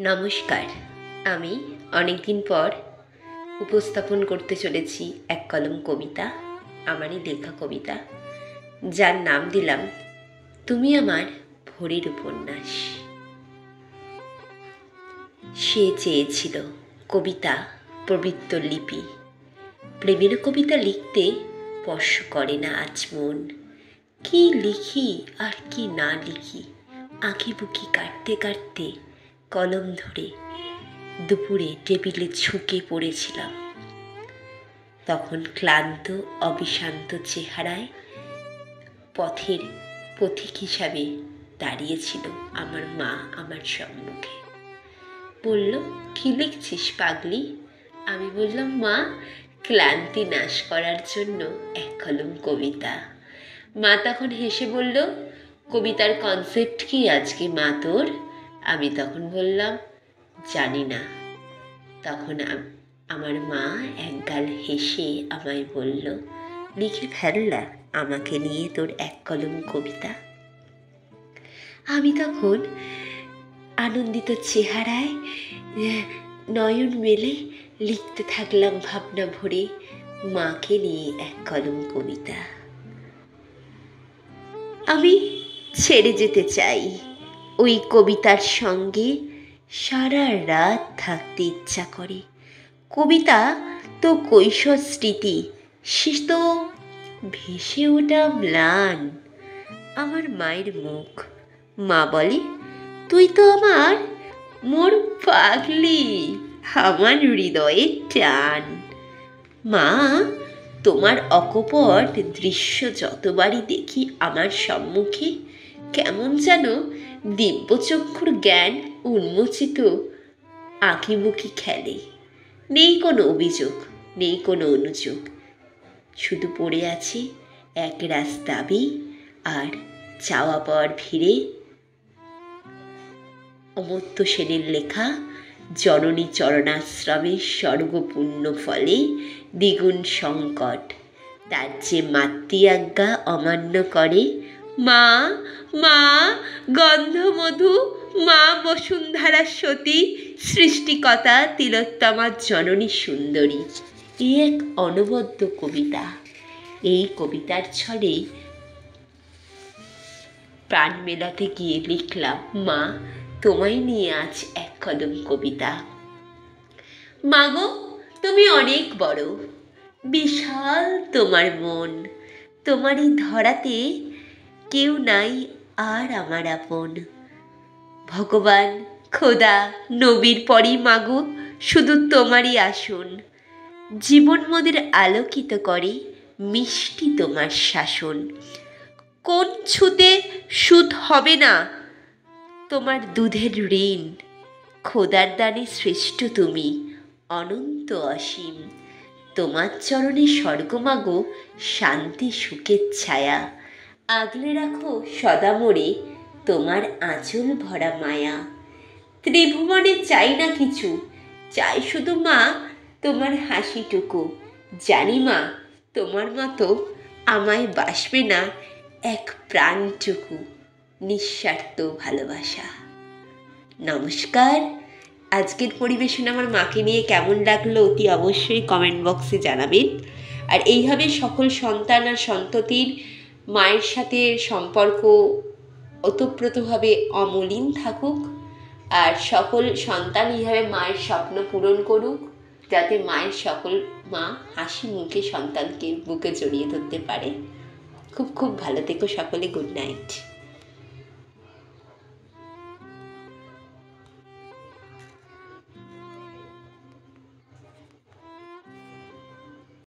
নমস্কার। আমি অনেকদিন পর উপস্থাপন করতে চলেছি এক কলম কবিতা, আমারই লেখা কবিতা, যার নাম দিলাম তুমি আমার ভোরের উপন্যাস। সে চেয়েছিল কবিতা প্রবৃত্ত লিপি, প্রেমের কবিতা লিখতে স্পর্শ করে না আজ মন। কি লিখি আর কি না লিখি, আঁকিবুকি কাটতে কাটতে কলম ধরে দুপুরে টেবিলে ঝুঁকে পড়েছিলাম। তখন ক্লান্ত অবিশ্রান্ত চেহারায় পথের পথিক হিসাবে দাঁড়িয়েছিল আমার মা আমার সম্মুখে। বলল, কি লিখছিস পাগলি? আমি বললাম, মা, ক্লান্তি নাশ করার জন্য এক কলম কবিতা। মা তখন হেসে বলল, কবিতার কনসেপ্ট কি আজকে মা তোর? আমি তখন বললাম, জানি না। তখন আমার মা একগাল হেসে আমায় বলল, লিখে ফেললা আমাকে নিয়ে তোর এক কলম কবিতা। আমি তখন আনন্দিত চেহারায় নয়ন মেলে লিখতে থাকলাম ভাবনা ভরে মাকে নিয়ে এক কলম কবিতা। আমি ছেড়ে যেতে চাই ওই কবিতার সঙ্গে, সারা রাত থাকতে ইচ্ছা করে। কবিতা তো কৈশোর স্মৃতি, সে তো ভেসে ওঠা ম্লান। আমার মায়ের মুখ, মা বলে, তুই তো আমার মোর পাগলি, আমার হৃদয়ে টান। মা, তোমার অকপট দৃশ্য যতবারই দেখি আমার সম্মুখে, কেমন যেন দিব্যচক্ষুর জ্ঞান উন্মোচিত আঁকিবুকি খেলে। নেই কোনো অভিযোগ, নেই কোনো অনুযোগ, শুধু পড়ে আছে এক রাস দাবি আর চাওয়া পাওয়ার ভিড়ে। অমর্ত্য সেনের লেখা জননী চরণাশ্রমের স্বর্গপূর্ণ ফলে দ্বিগুণ সংকট, তার যে মাতৃ আজ্ঞা অমান্য করে। মা, মা গন্ধমধু, মা বসুন্ধরা সতী, সৃষ্টিকতা তিলোত্তমা জননী সুন্দরী। এই এক অনবদ্য কবিতা। এই কবিতার ছলে প্রাণ মেলাতে গিয়ে লিখলাম, মা, তোমায় নিয়ে আজ এক কলম কবিতা। মাগো, তুমি অনেক বড়, বিশাল তোমার মন, তোমারই ধরাতে কেউ নাই আর আমার আপন। ভগবান, খোদা, নবীর পরই মাগো শুধু তোমারই আসন। জীবন মোদের আলোকিত করে মিষ্টি তোমার শাসন। কোন ছুতে সুদ হবে না তোমার দুধের ঋণ। খোদার দানে শ্রেষ্ঠ তুমি, অনন্ত অসীম। তোমার চরণে স্বর্গ মাগো শান্তি সুখের ছায়া। আগলে রাখো সদা মোরে তোমার আঁচল ভরা মায়া। ত্রিভুবনে চাই না কিছু, চাই শুধু মা তোমার হাসিটুকু। জানি মা, তোমার মতো আমায় বাসবে না এক প্রাণটুকু, নিঃস্বার্থ ভালোবাসা। নমস্কার। আজকের পরিবেশনা আমার মাকে নিয়ে কেমন লাগলো অতি অবশ্যই কমেন্ট বক্সে জানাবেন। আর এইভাবে সকল সন্তান আর সন্ততির মায়ের সাথে সম্পর্ক ওতপ্রোতভাবে অমলিন থাকুক, আর সকল সন্তান এইভাবে মায়ের স্বপ্ন পূরণ করুক, যাতে মায়ের সকল মা হাসি মুখে সন্তানকে বুকে জড়িয়ে ধরতে পারে। খুব খুব ভালো থেকো সকলে। Good night.